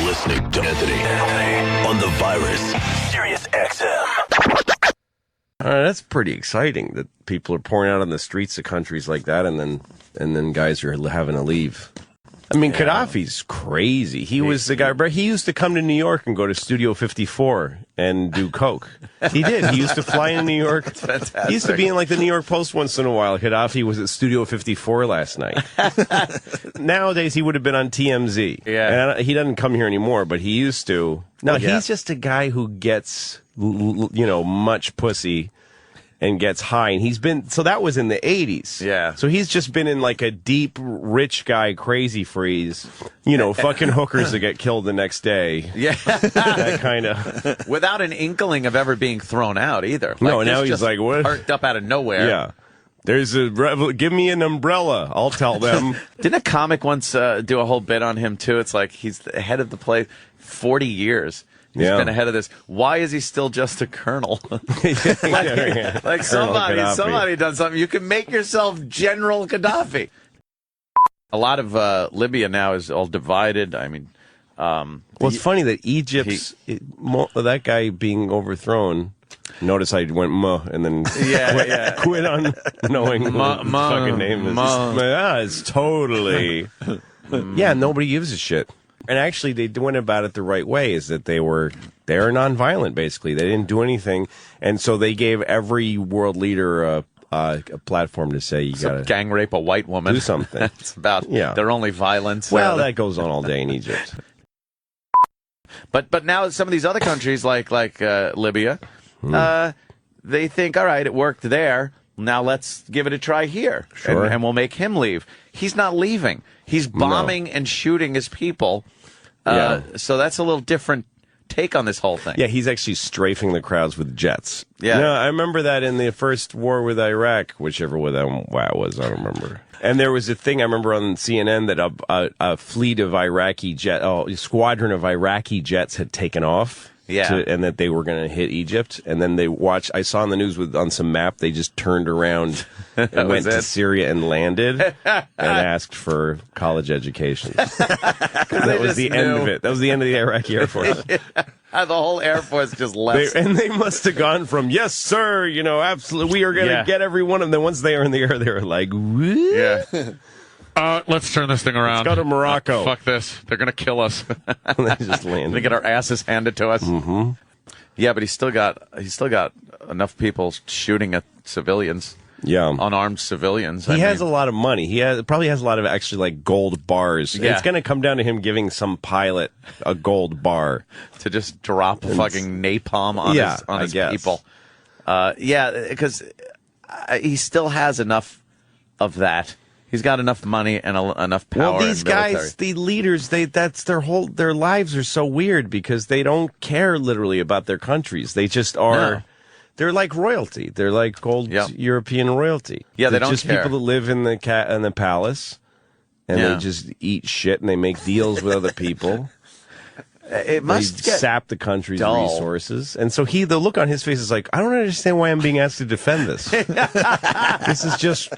listening to Anthony on the Virus, Sirius XM. That's pretty exciting that people are pouring out on the streets of countries like that, and then guys are having to leave. I mean, Gaddafi's crazy. He was the guy. He used to come to New York and go to Studio 54 and do coke. He did. He used to fly in New York. That's fantastic. He used to be in like the New York Post once in a while. Gaddafi was at Studio 54 last night. Nowadays, he would have been on TMZ. Yeah. And he doesn't come here anymore, but he used to. No, he's just a guy who gets, much pussy and gets high, and so that was in the 80s. Yeah. So he's just been in like a deep, rich guy crazy freeze, fucking hookers that get killed the next day. Yeah. That kind of. Without an inkling of ever being thrown out either. No, now he's like, what? Perked up out of nowhere. Yeah. There's give me an umbrella. I'll tell them. Didn't a comic once do a whole bit on him too? It's like he's the head of the place 40 years. He's been ahead of this. Why is he still just a colonel? Like somebody done something. You can make yourself General Gaddafi. A lot of Libya now is all divided. I mean, well, it's funny that Egypt's that guy being overthrown. Notice I went and then quit on knowing what the fucking name is. It's totally nobody gives a shit. And actually, they went about it the right way, is that they're nonviolent, basically. They didn't do anything. And so they gave every world leader a platform to say, you got to gang rape a white woman. Do something. It's about their only violence. Well, that goes on all day in Egypt. But now some of these other countries, like Libya, they think, all right, it worked there. Now let's give it a try here. Sure. And we'll make him leave. He's not leaving. He's bombing and shooting his people. So that's a little different take on this whole thing. Yeah, he's actually strafing the crowds with jets. Yeah. No, I remember that in the first war with Iraq, whichever one that was, I don't remember. And there was a thing I remember on CNN that a fleet of a squadron of Iraqi jets had taken off. Yeah. And that they were going to hit Egypt. And then I saw on the news on some map, they just turned around and went to Syria and landed and asked for college education. That was the end of it. That was the end of the Iraqi Air Force. The whole Air Force just left. They must have gone from, yes, sir, absolutely, we are going to get every one of them. Once they were in the air, they were like, woo. Yeah. Let's turn this thing around. Let's go to Morocco. Fuck this. They're going to kill us. They just landed. They get our asses handed to us. Mm-hmm. Yeah, but he's still got enough people shooting at civilians. Yeah. Unarmed civilians. He has a lot of money. He probably has a lot of actually like gold bars. Yeah. It's going to come down to him giving some pilot a gold bar to just drop fucking napalm on his people. Because he still has enough of that. He's got enough money and enough power. Well, these guys, the leaders, that's their lives are so weird because they don't care literally about their countries. They just are. No. They're like royalty. They're like old European royalty. Yeah, they don't just care. People that live in the palace, and they just eat shit and they make deals with other people. It must sap the country's dull. resources. And so the look on his face is like, I don't understand why I'm being asked to defend this. This is just,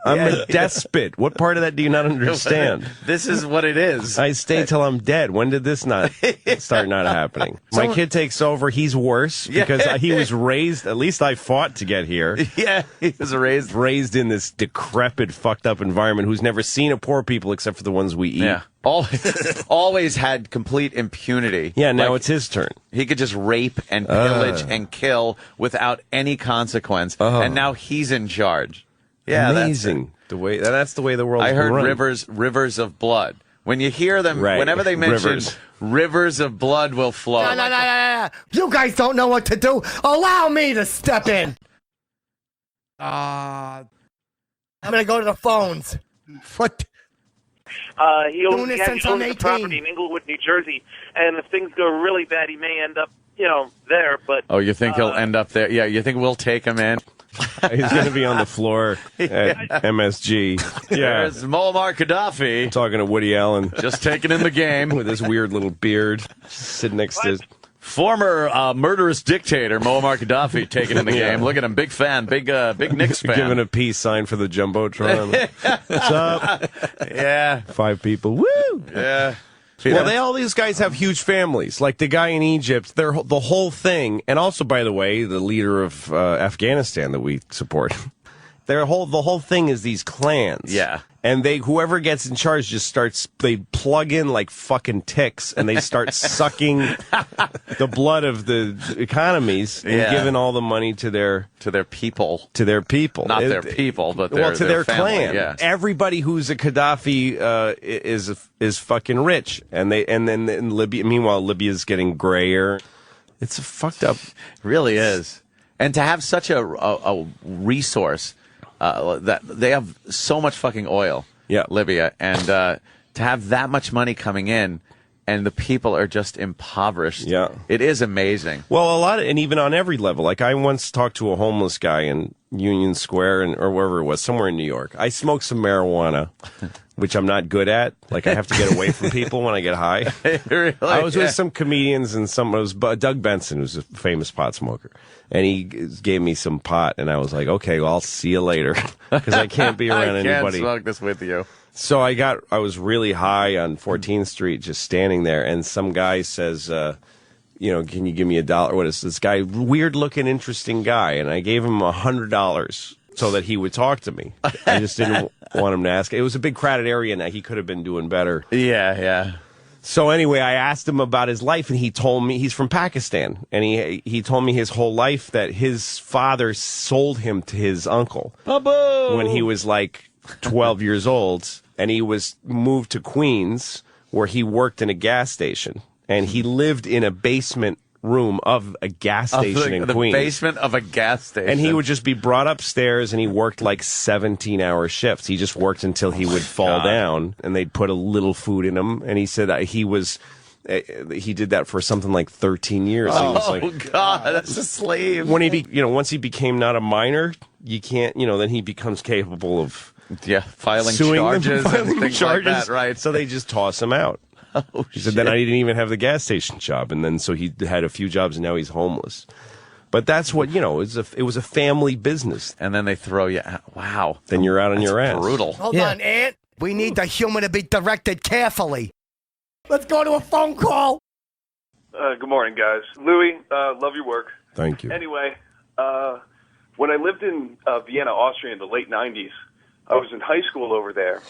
I'm a despot. What part of that do you not understand? This is what it is. I stay till I'm dead. When did this not start not happening? My kid takes over. He's worse because he was raised, at least I fought to get here. Yeah, he was raised in this decrepit, fucked up environment who's never seen a poor people except for the ones we eat. Yeah. Always had complete impunity. Yeah, now it's his turn. He could just rape and pillage and kill without any consequence, and now he's in charge. Yeah, amazing. That's the way the world. I heard run. rivers of blood. When you hear them, whenever they mention rivers of blood will flow. No. You guys don't know what to do. Allow me to step in. I'm gonna go to the phones. What? He owns a property in Inglewood, New Jersey, and if things go really bad, he may end up, there. But you think he'll end up there? Yeah, you think we'll take him in? He's going to be on the floor at MSG. Yeah, there's Muammar Gaddafi talking to Woody Allen, just taking in the game with his weird little beard, sitting next to. Former murderous dictator Muammar Gaddafi taking in the game. Look at him, big fan, big Knicks fan. Giving a peace sign for the Jumbotron. What's up? Yeah. 5 people. Woo! Yeah. Well, all these guys have huge families. Like the guy in Egypt, the whole thing, and also, by the way, the leader of Afghanistan that we support. The whole thing is these clans. Yeah. And whoever gets in charge just they plug in like fucking ticks and they start sucking the blood of the economies and giving all the money to their people. To their people. Not their people, but to their family, clan. Yeah. Everybody who's a Gaddafi is fucking rich. And then in Libya, meanwhile, Libya's getting grayer. It's fucked up. It really is. And to have such a resource that they have so much fucking oil, Libya, and to have that much money coming in, and the people are just impoverished. Yeah, it is amazing. Well, and even on every level. Like I once talked to a homeless guy in Union Square or wherever it was, somewhere in New York. I smoked some marijuana, which I'm not good at. Like I have to get away from people when I get high. Really? I was with some comedians and it was Doug Benson, who's a famous pot smoker. And he gave me some pot, and I was like, okay, well, I'll see you later, because I can't be around anybody. I can't smoke this with you. So I was really high on 14th Street, just standing there, and some guy says, can you give me $1? What is this guy? Weird-looking, interesting guy, and I gave him $100 so that he would talk to me. I just didn't want him to ask. It was a big crowded area, and he could have been doing better. Yeah. So anyway, I asked him about his life, and he told me he's from Pakistan, and he told me his whole life that his father sold him to his uncle when he was like 12 years old, and he was moved to Queens where he worked in a gas station, and he lived in a basement room of a gas station in Queens. The basement of a gas station. And he would just be brought upstairs, and he worked like 17-hour shifts. He just worked until he would fall down, and they'd put a little food in him. And he said he did that for something like 13 years. God, that's a slave. When once he became not a minor, you can't, then he becomes capable of filing suing charges them, and things like that, right? So they just toss him out. He said, then I didn't even have the gas station job. And then so he had a few jobs, and now he's homeless. But that's what, it was a family business. And then they throw you out. Wow. Then you're out on your ass. Brutal. Hold on, Ant. We need the humor to be directed carefully. Let's go to a phone call. Good morning, guys. Louis, love your work. Thank you. Anyway, when I lived in Vienna, Austria in the late 90s, I was in high school over there.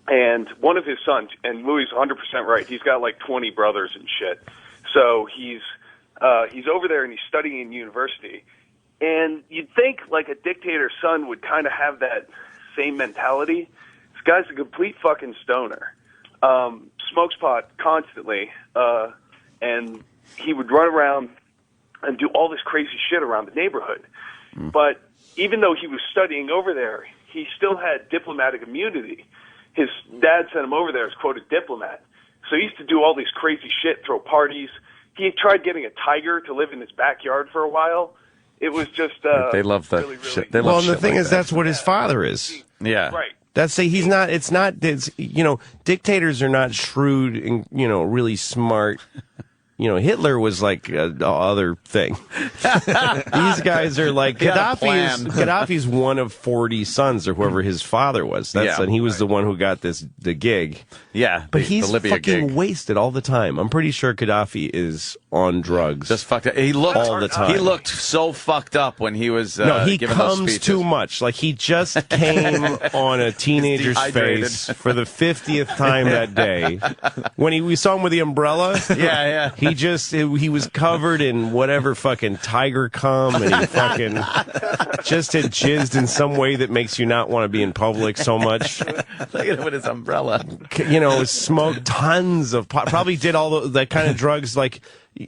And one of his sons, and Louis is 100% right, he's got like 20 brothers and shit. So he's over there and he's studying in university. And you'd think like a dictator's son would kind of have that same mentality. This guy's a complete fucking stoner. Smokes pot constantly. And he would run around and do all this crazy shit around the neighborhood. But even though he was studying over there, he still had diplomatic immunity. His dad sent him over there as, quote, a diplomat. So he used to do all these crazy shit, throw parties. He tried getting a tiger to live in his backyard for a while. It was just they love that really, shit. really Well, and the thing is, that's what his father is. Yeah. Right. Dictators are not shrewd and, really smart. Hitler was like the other thing. These guys are like Gaddafi's one of 40 sons or whoever his father was. And he was the one who got the gig. Yeah, but he's the Libya fucking gig. wasted all the time. I'm pretty sure Gaddafi is on drugs. Just fucked up. He looked all the time. He looked so fucked up when he was. He giving those comes speeches. too much. Like he just came on a teenager's dehydrated. face for the 50th time that day. When we saw him with the umbrella, he was covered in whatever fucking tiger cum, and he fucking just had jizzed in some way that makes you not want to be in public so much. Look at him with his umbrella. Smoked tons of pot. Probably did all that kind of drugs like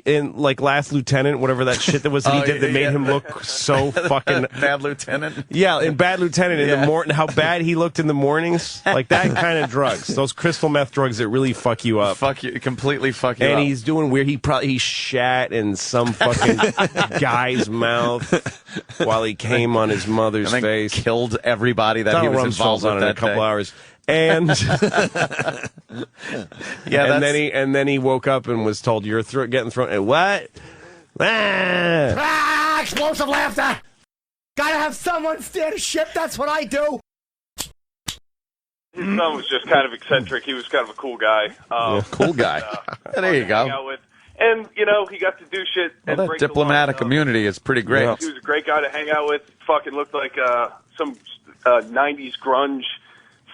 in like Last Lieutenant, whatever that shit that was that he did that made him look so fucking Bad Lieutenant. Yeah, in Bad Lieutenant in the morning, how bad he looked in the mornings, like that kind of drugs, those crystal meth drugs that really fuck you up, completely fuck you up. And he's doing weird. He shat in some fucking guy's mouth while he came on his mother's and then face, killed everybody that he was involved with on that in a couple day. hours. And and then he woke up and was told you're getting thrown. And what? Explosive laughter. Gotta have someone steer the ship. That's what I do. His son was just kind of eccentric. He was kind of a cool guy. Cool guy. There you go. Hang out with. And, you know, he got to do shit. Well, and that break diplomatic the law. immunity is pretty great. Yeah. He was a great guy to hang out with. Fucking looked like some 90s grunge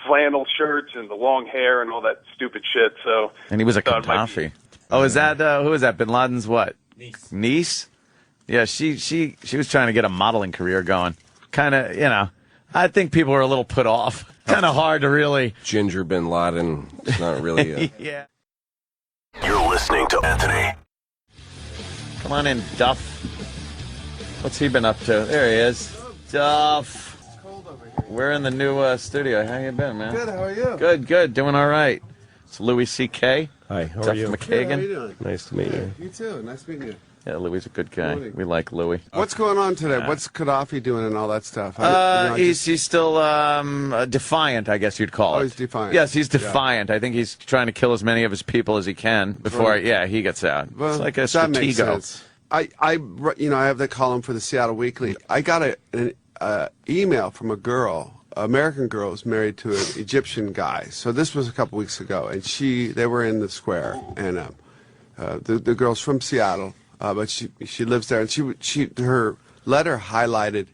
flannel shirts and the long hair and all that stupid shit. So. And he was a thought it might be- Gaddafi. Oh, is that who is that? Bin Laden's what? Niece. Yeah, she was trying to get a modeling career going. Kind of, you know. I think people were a little put off. Kind of hard to really. Ginger Bin Laden. It's not really a... Yeah. You're listening to Anthony. Come on in, Duff. What's he been up to? There he is. Duff. We're in the new studio. How you been, man? Good, how are you? Good, good. Doing all right. It's Louis C.K. Hi, how Duff are you? Good, how you McKagan. doing? Nice to meet you. You too. Nice meeting you. Yeah, Louis is a good guy. Morning. We like Louis. What's going on today? What's Gaddafi doing and all that stuff? He's still defiant, I guess you'd call it. Oh, he's defiant. Yes, he's defiant. I think he's trying to kill as many of his people as he can before, he gets out. Well, it's like a that makes stratego. sense. I have the column for the Seattle Weekly. I got an email from a girl, American girl, who's married to an Egyptian guy. So this was a couple weeks ago, and they were in the square, and the girl's from Seattle. But she lives there, and her letter highlighted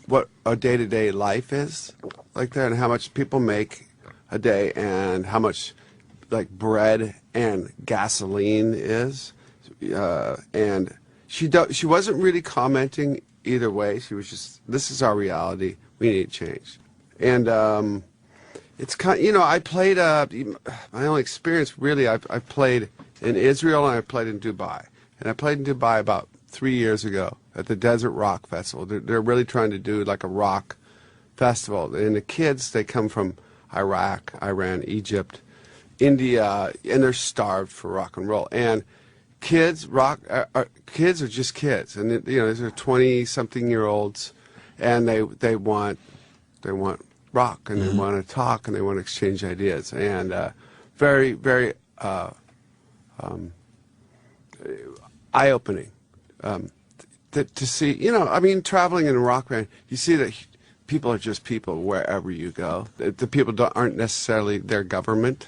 what a day-to-day life is like there, and how much people make a day, and how much like bread and gasoline is. And she wasn't really commenting either way. She was just, this is our reality. We need change. And it's kind, I played my only experience really. I played in Israel and I played in Dubai. And I played in Dubai about 3 years ago at the Desert Rock Festival. They're really trying to do like a rock festival. And the kids, they come from Iraq, Iran, Egypt, India, and they're starved for rock and roll. And kids are just kids. And, these are 20-something-year-olds, and they want rock, and they want to talk, and they want to exchange ideas. And very, very eye-opening to see, traveling in a rock band, you see that people are just people wherever you go. The people aren't necessarily their government,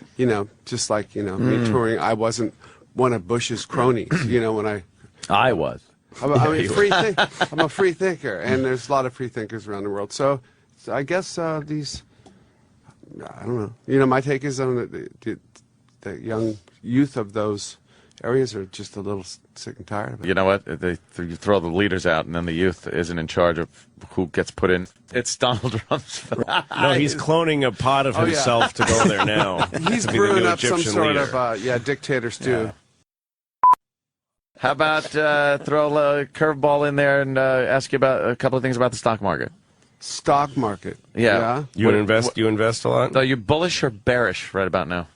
just like, me touring. I wasn't one of Bush's cronies, when I was. I'm a free thinker, and there's a lot of free thinkers around the world. So I guess I don't know. My take is on the young youth of those areas are just a little sick and tired of it. You know what? You throw the leaders out, and then the youth isn't in charge of who gets put in. It's Donald Trump's. No, he's cloning a pot of himself to go there now. He's brewing up some sort of dictator stew. Yeah. How about throw a curveball in there and ask you about a couple of things about the stock market? Stock market. Yeah. You invest a lot? Are you bullish or bearish right about now?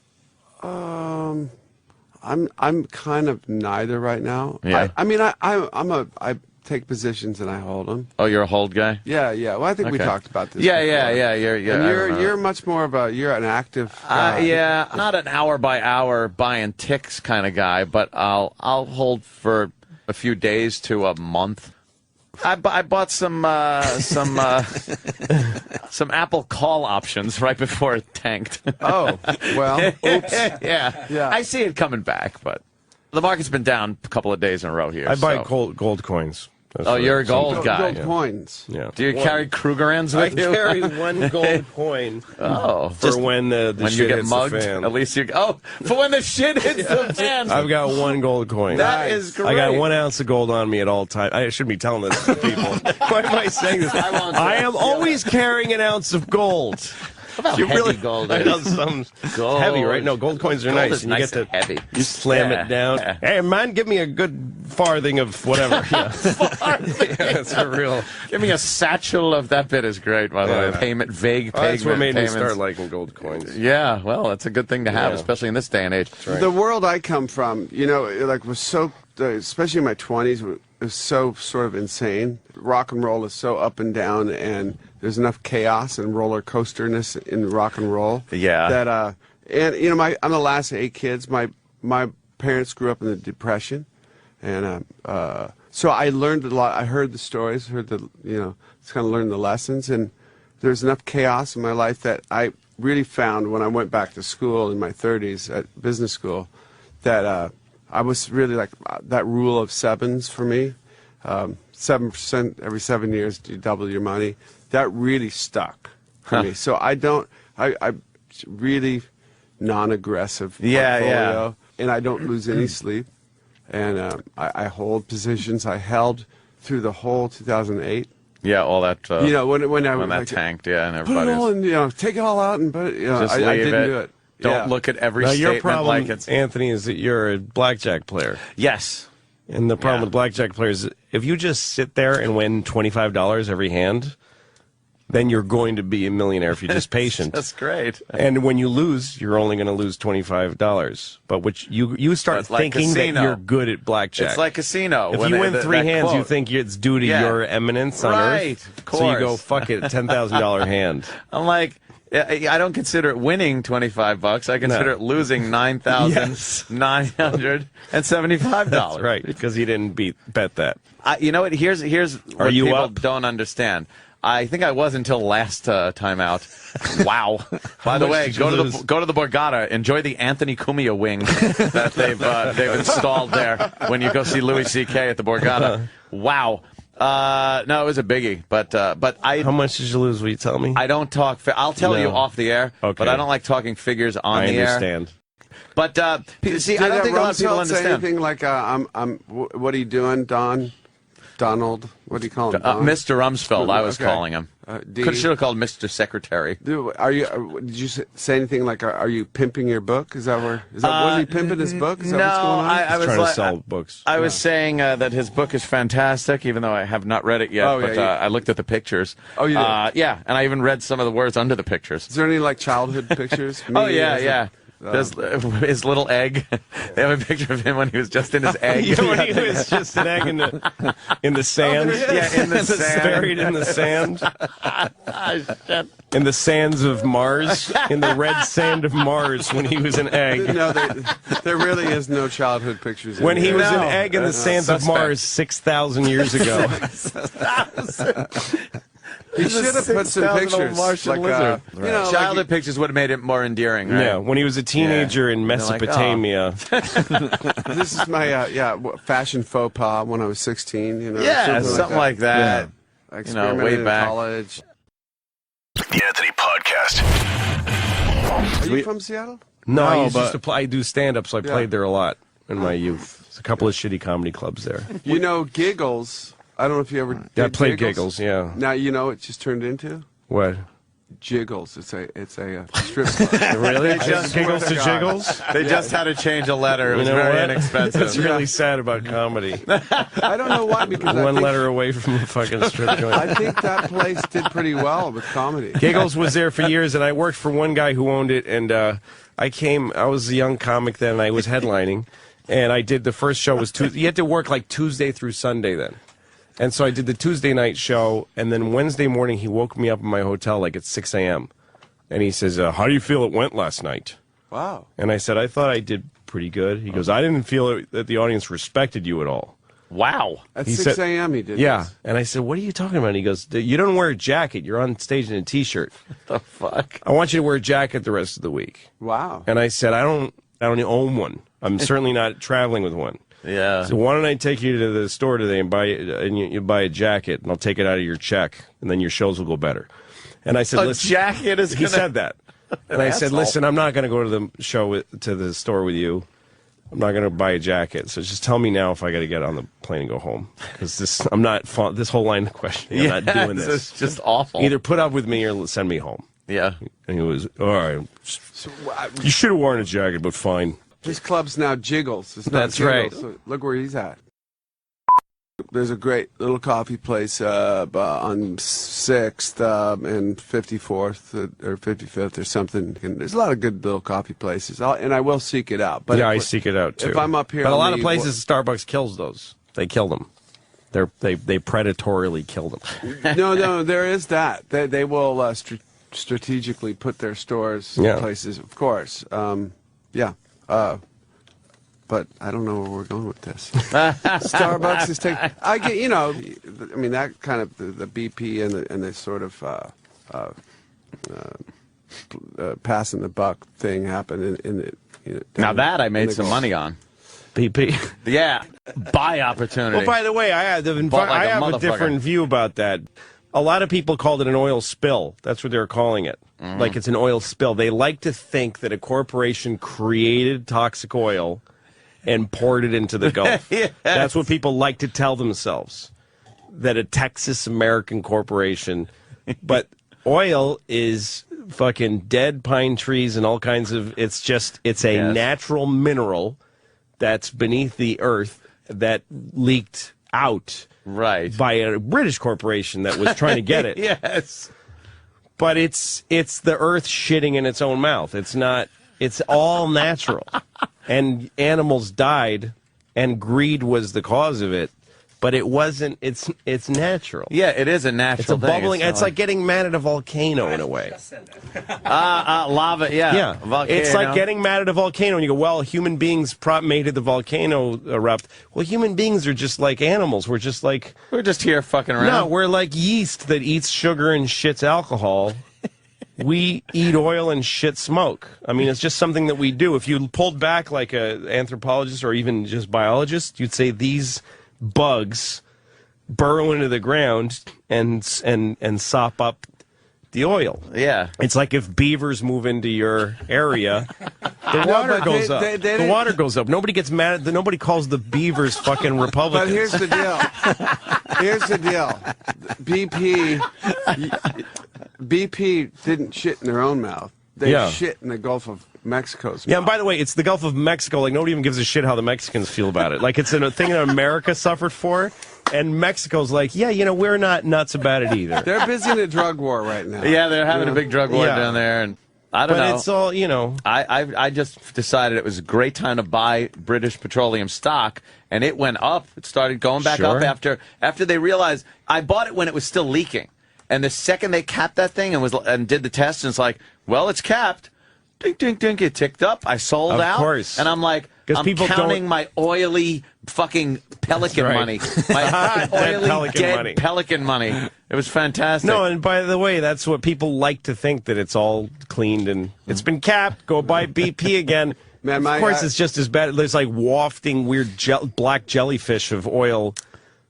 I'm kind of neither right now. Yeah. I take positions and I hold them. Oh, you're a hold guy? Yeah. Well, I think we talked about this. Yeah. And you're much more of you're an active guy. Yeah, not an hour by hour buying ticks kind of guy, but I'll hold for a few days to a month. I bought some Apple call options right before it tanked. Oh, well, oops. Yeah. I see it coming back, but the market's been down a couple of days in a row here. I buy gold coins. You're a gold guy. Gold coins. Yeah. Do you carry Krugerrands with you? I carry one gold coin. For when the when shit you get hits mugged. the fan. At least for when the shit hits the fan. I've got one gold coin. That is great. I got 1 ounce of gold on me at all times. I shouldn't be telling this to people. Why am I saying this? I am always carrying an ounce of gold. About you heavy really, gold I is. know some Gold. heavy, right? No, gold coins are Gold nice. is And nice you get and heavy. You slam it down. Yeah. Hey, man, give me a good farthing of whatever. Yeah. That's for real. Give me a satchel of that bit is great, by the way. Vague payment. That's what made payments. me start liking gold coins. Yeah, well, that's a good thing to have, especially in this day and age. Right. The world I come from, was so, especially in my 20s, was so sort of insane. Rock and roll is so up and down, and there's enough chaos and roller coasterness in rock and roll. Yeah. That I'm the last of 8 kids. My parents grew up in the Depression, and so I learned a lot. I heard the stories, just kind of learned the lessons, and there's enough chaos in my life that really found when I went back to school in my 30s at business school that I was really like that rule of sevens for me. 7% every 7 years, you double your money. That really stuck for me. So I really non-aggressive portfolio, and I don't lose any sleep. And I hold positions. I held through the whole 2008. Yeah, all that. You know, when that like, tanked, yeah, and put it all everybody's. in, take it all out, and put it, Just I leave didn't it. do it. Don't look at every Now, statement your problem, like it's. Anthony, is that you're a blackjack player. Yes. And the problem with blackjack players is if you just sit there and win $25 every hand, then you're going to be a millionaire if you're just patient. That's great. And when you lose, you're only going to lose $25. But which you start like thinking that casino. you're good at blackjack. It's like casino. If when you win three that hands, quote. you think it's due to your eminence on Earth. Of course. So you go, fuck it, $10,000 hand. I'm like, I don't consider it winning $25. I consider it losing $9,975. That's right, because you didn't bet that. You know what? Here's what you people up? don't understand. I think I was until last time out. Wow! By the way, go to the Borgata. Enjoy the Anthony Cumia wing that they've installed there when you go see Louis C.K. at the Borgata. Wow! No, it was a biggie, but I. How much did you lose? Will you tell me? I don't talk. I'll tell you off the air, okay. But I don't like talking figures on I the air. understand. But see, I don't think a lot of people understand. Anything like what are you doing, Don? Donald? What do you call him? Mr. Rumsfeld, I was calling him. Should have called Mr. Secretary. Are you? Did you say anything like? Are you pimping your book? Is that was he pimping his book? Is that what's going on? I was trying to sell books. I was saying that his book is fantastic, even though I have not read it yet. I looked at the pictures. Oh, you did? Yeah, and I even read some of the words under the pictures. Is there any like childhood pictures? Yeah. There's his little egg. They have a picture of him when he was just in his egg. When he was just an egg in the sand. Yeah, in the sand. Buried in the sand. In the sands of Mars. In the red sand of Mars when he was an egg. No, there really is no childhood pictures. When he was an egg in the sands of Mars 6,000 years ago. He should have put some pictures. Martian lizard. Childhood pictures would have made it more endearing, right? Yeah, when he was a teenager in Mesopotamia. This is my fashion faux pas when I was 16. Something like that. Yeah. Way back. In college. The Anthony Podcast. Are you from Seattle? No, I used to play. I do stand-up, so I played there a lot in my youth. There's a couple of shitty comedy clubs there. Giggles. I don't know if you ever did I played Giggles, yeah. Now it just turned into? What? Jiggles. It's a strip club. Really? Giggles to Jiggles? They just had to change a letter. It was very inexpensive. That's really sad about comedy. I don't know why, because One letter away from a fucking strip joint. I think that place did pretty well with comedy. Giggles was there for years, and I worked for one guy who owned it, and I was a young comic then, and I was headlining, and I did the first show was Tuesday. You had to work like Tuesday through Sunday then. And so I did the Tuesday night show, and then Wednesday morning he woke me up in my hotel like at 6 a.m. And he says, how do you feel it went last night? Wow. And I said, I thought I did pretty good. He goes, I didn't feel that the audience respected you at all. Wow. At 6 a.m. he did Yeah. this. And I said, what are you talking about? And he goes, you don't wear a jacket. You're on stage in a T-shirt. What the fuck? I want you to wear a jacket the rest of the week. Wow. And I said, I don't own one. I'm certainly not traveling with one. Yeah. So why don't I take you to the store today and you buy a jacket, and I'll take it out of your check, and then your shows will go better. And I said, listen, jacket is. He said that, and I said, listen, I'm not going to go to the to the store with you. I'm not going to buy a jacket. So just tell me now if I got to get on the plane and go home, because this whole line of questioning. I'm not doing this. It's just awful. Either put up with me or send me home. Yeah. And he was all right. You should have worn a jacket, but fine. His club's now Jiggles. It's not That's Jiggles. right. So look where he's at. There's a great little coffee place on 6th and 54th or 55th or something. And there's a lot of good little coffee places, and I will seek it out. But yeah, I seek it out too. If I'm up here, but a lot of places, Starbucks kills those. They kill them. They predatorily kill them. No, there is that. They will strategically put their stores in places, of course. But I don't know where we're going with this. Starbucks is taking. I get, that kind of the BP and the sort of passing the buck thing happened in the. Now that I made some money on. BP. Yeah, buy opportunity. Well, by the way, I have a different view about that. A lot of people called it an oil spill. That's what they were calling it. Like it's an oil spill. They like to think that a corporation created toxic oil and poured it into the Gulf. Yes. That's what people like to tell themselves, that a Texas American corporation. But oil is fucking dead pine trees and all kinds of, it's a natural mineral that's beneath the earth that leaked out by a British corporation that was trying to get it. Yes. But it's the earth shitting in its own mouth. It's all natural. And animals died, and greed was the cause of it. But it wasn't. It's natural. Yeah, it is a natural It's a thing. bubbling. It's like getting mad at a volcano in a way. Lava. Yeah. Volcano. It's like getting mad at a volcano, and you go, "Well, human beings made the volcano erupt." Well, human beings are just like animals. We're just here fucking around. No, we're like yeast that eats sugar and shits alcohol. We eat oil and shit smoke. I mean, it's just something that we do. If you pulled back like an anthropologist or even just biologist, you'd say these bugs burrow into the ground and sop up the oil. Yeah. It's like if beavers move into your area, the water goes up. The water goes up. Nobody gets mad. Nobody calls the beavers fucking Republicans. But here's the deal. BP didn't shit in their own mouth. They shit in the Gulf of Mexico's mouth. Yeah, and by the way, it's the Gulf of Mexico. Like, nobody even gives a shit how the Mexicans feel about it. Like, it's a thing that America suffered for, and Mexico's like, yeah, we're not nuts about it either. They're busy in a drug war right now. Yeah, they're having a big drug war down there, and I don't know. But it's all, I just decided it was a great time to buy British Petroleum stock, and it went up. It started going back up after they realized. I bought it when it was still leaking. And the second they capped that thing and did the test, and it's like, well, it's capped. Ding, ding, ding. It ticked up. I sold out. Of course. And I'm like, I'm counting my oily fucking pelican money. My oily, dead pelican money. It was fantastic. No, and by the way, that's what people like to think, that it's all cleaned and it's been capped. Go buy BP again. Man, of course, it's just as bad. There's like wafting weird black jellyfish of oil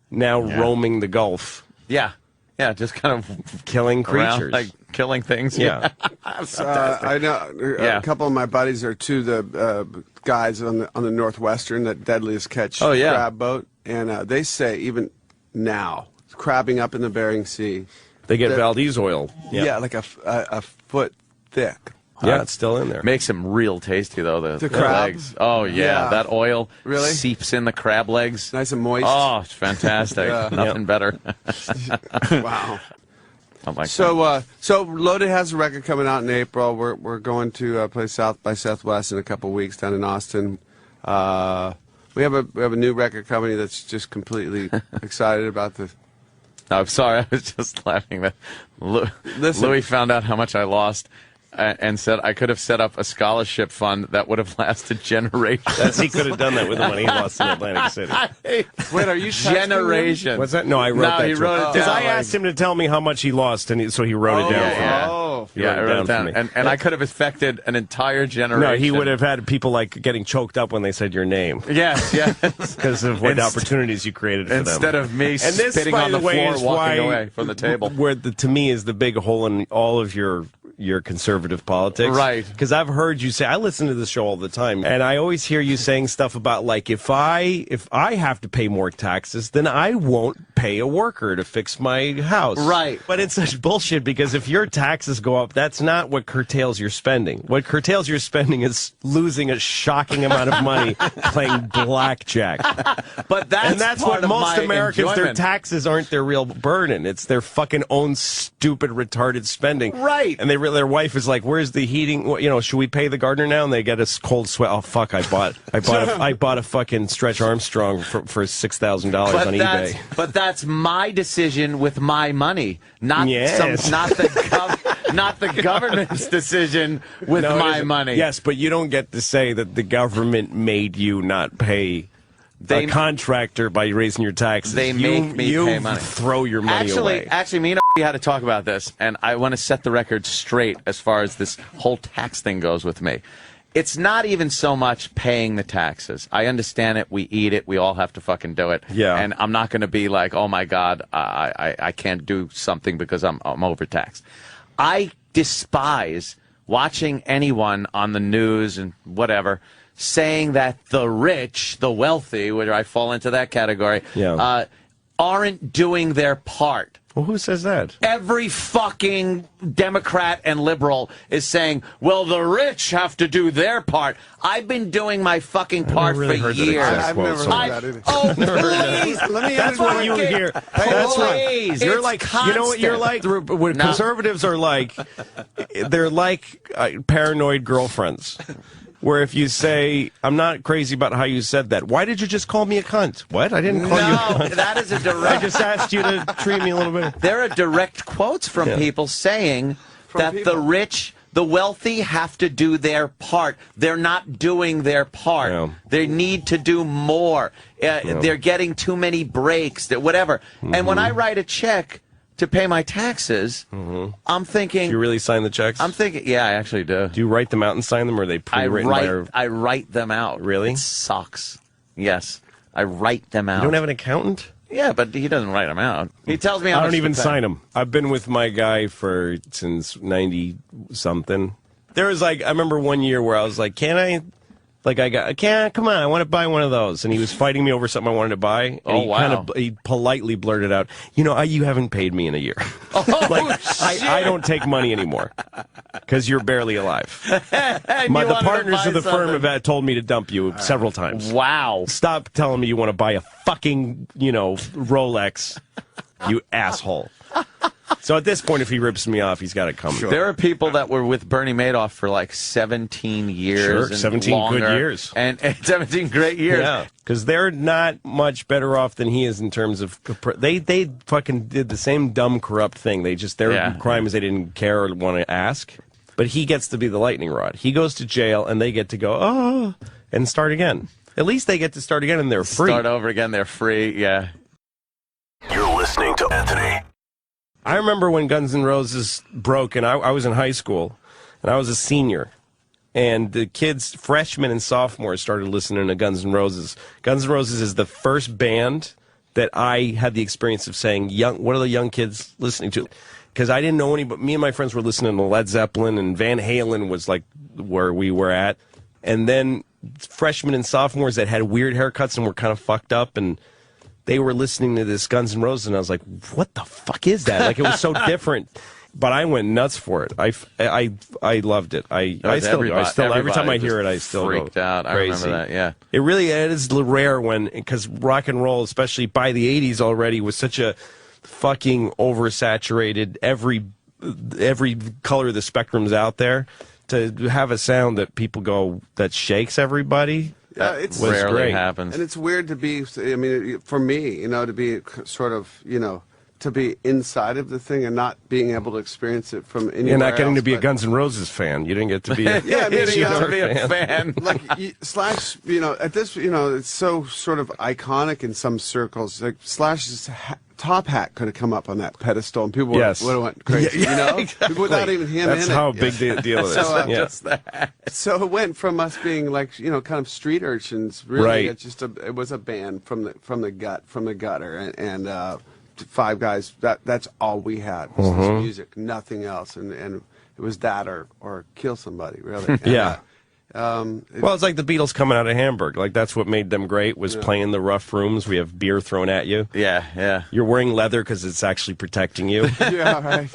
now roaming the Gulf. Yeah. Yeah, just kind of killing creatures, around, like killing things. Yeah, I know a couple of my buddies are the guys on the Northwestern, that Deadliest Catch crab boat, and they say even now, crabbing up in the Bering Sea, they get Valdez oil. Yeah, like a foot thick. Yeah, it's still in there. Makes them real tasty, though, the crab legs. Oh, yeah. That oil really seeps in the crab legs. Nice and moist. Oh, it's fantastic. Nothing better. Wow. Like so Loaded has a record coming out in April. We're going to play South by Southwest in a couple weeks down in Austin. We have a new record company that's just completely excited about the... I'm sorry, I was just laughing that Louis found out how much I lost and said I could have set up a scholarship fund that would have lasted generations. He could have done that with the money he lost in Atlantic City. Wait, are you generations? What's that? No, I wrote that. He wrote it down. Because I asked him to tell me how much he lost, and so he wrote it down for me. I wrote it down. And I could have affected an entire generation. No, he would have had people like getting choked up when they said your name. Yes. Because of what opportunities you created for them. Instead of me spitting on the floor, walking away from the table. Where to me is the big hole in all of your conservative politics. Right. Because I've heard you say, I listen to this show all the time, and I always hear you saying stuff about, like, if I have to pay more taxes, then I won't pay a worker to fix my house. Right. But it's such bullshit, because if your taxes go up, that's not what curtails your spending. What curtails your spending is losing a shocking amount of money playing blackjack. But that's what most Americans, enjoyment. their taxes aren't their real burden. It's their fucking own stupid, retarded spending. Right. And their wife is like, "Where's the heating? Should we pay the gardener now?" And they get a cold sweat. Oh fuck! I bought a fucking Stretch Armstrong for $6,000 on eBay. But that's my decision with my money, not not the government's decision with my money. Yes, but you don't get to say that the government made you not pay a contractor by raising your taxes. They make me pay money. Throw your money away. Actually, me and we had to talk about this, and I want to set the record straight as far as this whole tax thing goes with me. It's not even so much paying the taxes. I understand it. We eat it. We all have to fucking do it. Yeah. And I'm not going to be like, oh, my God, I can't do something because I'm overtaxed. I despise watching anyone on the news and whatever saying that the rich, the wealthy, where I fall into that category, aren't doing their part. Well, who says that? Every fucking Democrat and liberal is saying, well, the rich have to do their part. I've been doing my fucking part for years. I've never heard that either. Oh, please. Let me That's what you hear. That's what you're like. Constant. You know what you're like? What conservatives are like, they're like paranoid girlfriends. Where if you say, I'm not crazy about how you said that. Why did you just call me a cunt? What? I didn't call you a cunt. No, that is a direct... I just asked you to treat me a little bit. There are direct quotes from people saying the rich, the wealthy have to do their part. They're not doing their part. Yeah. They need to do more. They're getting too many breaks, whatever. And when I write a check to pay my taxes, I'm thinking... Do you really sign the checks? I'm thinking, yeah, I actually do. Do you write them out and sign them, or are they pre-written? I write them out. Really? It sucks. Yes. I write them out. You don't have an accountant? Yeah, but he doesn't write them out. He tells me how I much don't even to pay. sign them. I've been with my guy since 90-something. There was I remember one year where I was like, come on, I want to buy one of those. And he was fighting me over something I wanted to buy. And he politely blurted out, you haven't paid me in a year. I don't take money anymore because you're barely alive. The partners of the firm have told me to dump you several times. Wow. Stop telling me you want to buy a fucking, Rolex, you asshole. So at this point, if he rips me off, he's got to come. Sure. There are people that were with Bernie Madoff for 17 years. Sure, and 17 longer, good years. And 17 great years. Yeah, because they're not much better off than he is in terms of... They fucking did the same dumb, corrupt thing. Their crime is they didn't care or want to ask. But he gets to be the lightning rod. He goes to jail, and they get to go, and start again. At least they get to start again, and they're free. Start over again, they're free, yeah. You're listening to Anthony. I remember when Guns N' Roses broke, and I was in high school, and I was a senior, and the kids, freshmen and sophomores, started listening to Guns N' Roses. Guns N' Roses is the first band that I had the experience of saying, what are the young kids listening to? Because I didn't know any, but me and my friends were listening to Led Zeppelin, and Van Halen was where we were at. And then freshmen and sophomores that had weird haircuts and were kind of fucked up, and they were listening to this Guns N' Roses, and I was like, what the fuck is that? It was so different. But I went nuts for it. I loved it. I still every time I hear it, I still freaked out. Crazy. I remember that, yeah. It really is rare because rock and roll, especially by the 80s already, was such a fucking oversaturated, every color of the spectrum's out there. To have a sound that people go, that shakes everybody... It's rarely great. happens. And it's weird to be, for me, to be sort of, to be inside of the thing and not being able to experience it from anywhere You're not getting else, to be a Guns N' Roses fan. You didn't get to be a, yeah, I mean, you got to be a fan. Slash, at this, it's so sort of iconic in some circles. Like Slash's top hat could have come up on that pedestal, and people would have went crazy, exactly. without even him That's in it. how big the deal is. So it went from us being kind of street urchins. Really, right. It was a band from the gutter, and 5 guys. That's all we had was this music, nothing else, and it was that or kill somebody, really. And, yeah. Well, it's like the Beatles coming out of Hamburg. That's what made them great, was playing the rough rooms. We have beer thrown at you. Yeah. You're wearing leather because it's actually protecting you. Yeah, right.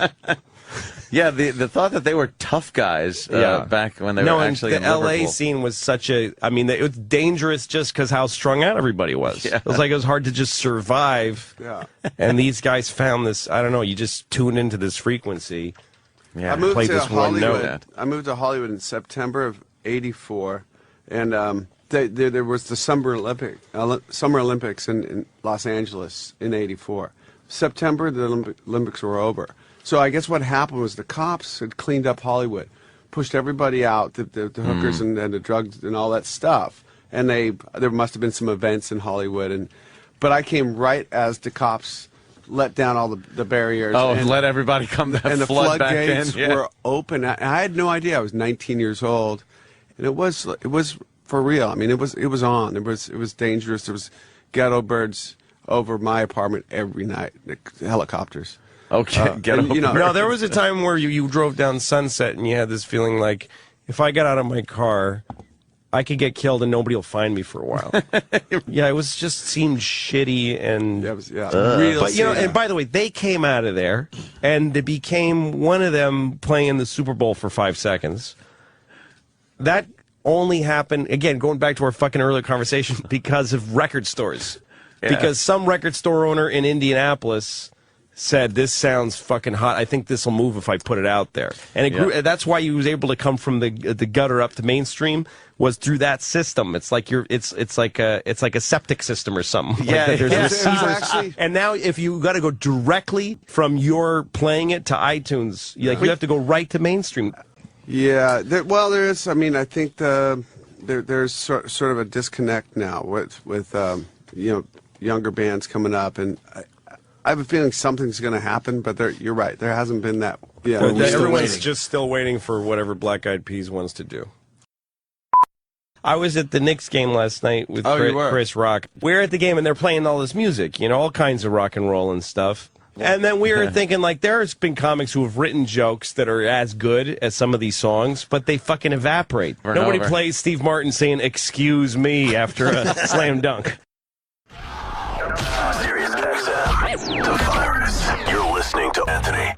Yeah, the thought that they were tough guys back when they were actually in Liverpool. The L.A. scene was such a... it was dangerous just because how strung out everybody was. Yeah. It was hard to just survive. Yeah. And these guys found this... I don't know, you just tuned into this frequency. Yeah. I moved to Hollywood. I moved to Hollywood in September of '84, and there was the Summer Olympics in Los Angeles in '84. September, the Olympics were over. So I guess what happened was the cops had cleaned up Hollywood, pushed everybody out, the hookers and the drugs and all that stuff, and there must have been some events in Hollywood, but I came right as the cops let down all the barriers. Oh, and let everybody come back, and the flood back floodgates in. Yeah. were open. I had no idea. I was 19 years old, and it was for real. I mean, it was on. It was dangerous. There was ghetto birds over my apartment every night. Helicopters. Okay, No, there was a time where you drove down Sunset and you had this feeling like, if I got out of my car, I could get killed and nobody will find me for a while. Yeah, it was just seemed shitty and real. But and by the way, they came out of there and it became one of them playing in the Super Bowl for 5 seconds. That only happened, again, going back to our fucking earlier conversation, because of record stores. Yeah. Because some record store owner in Indianapolis said, this sounds fucking hot. I think this will move if I put it out there. And it grew, that's why he was able to come from the gutter up to mainstream, was through that system. It's like it's like a septic system or something. Yeah, like there's receivers. And now if you got to go directly from your playing it to iTunes, you have to go right to mainstream. Yeah, there is. I mean, I think there's sort of a disconnect now with younger bands coming up, and I have a feeling something's going to happen. But you're right, there hasn't been that. Yeah, everyone's just still waiting for whatever Black Eyed Peas wants to do. I was at the Knicks game last night with Chris Rock. We were at the game and they're playing all this music, all kinds of rock and roll and stuff. And then we were thinking, like, there's been comics who have written jokes that are as good as some of these songs, but they fucking evaporate. Nobody plays Steve Martin saying, "Excuse me," after a slam dunk. Sirius XM, The Virus. You're listening to Anthony.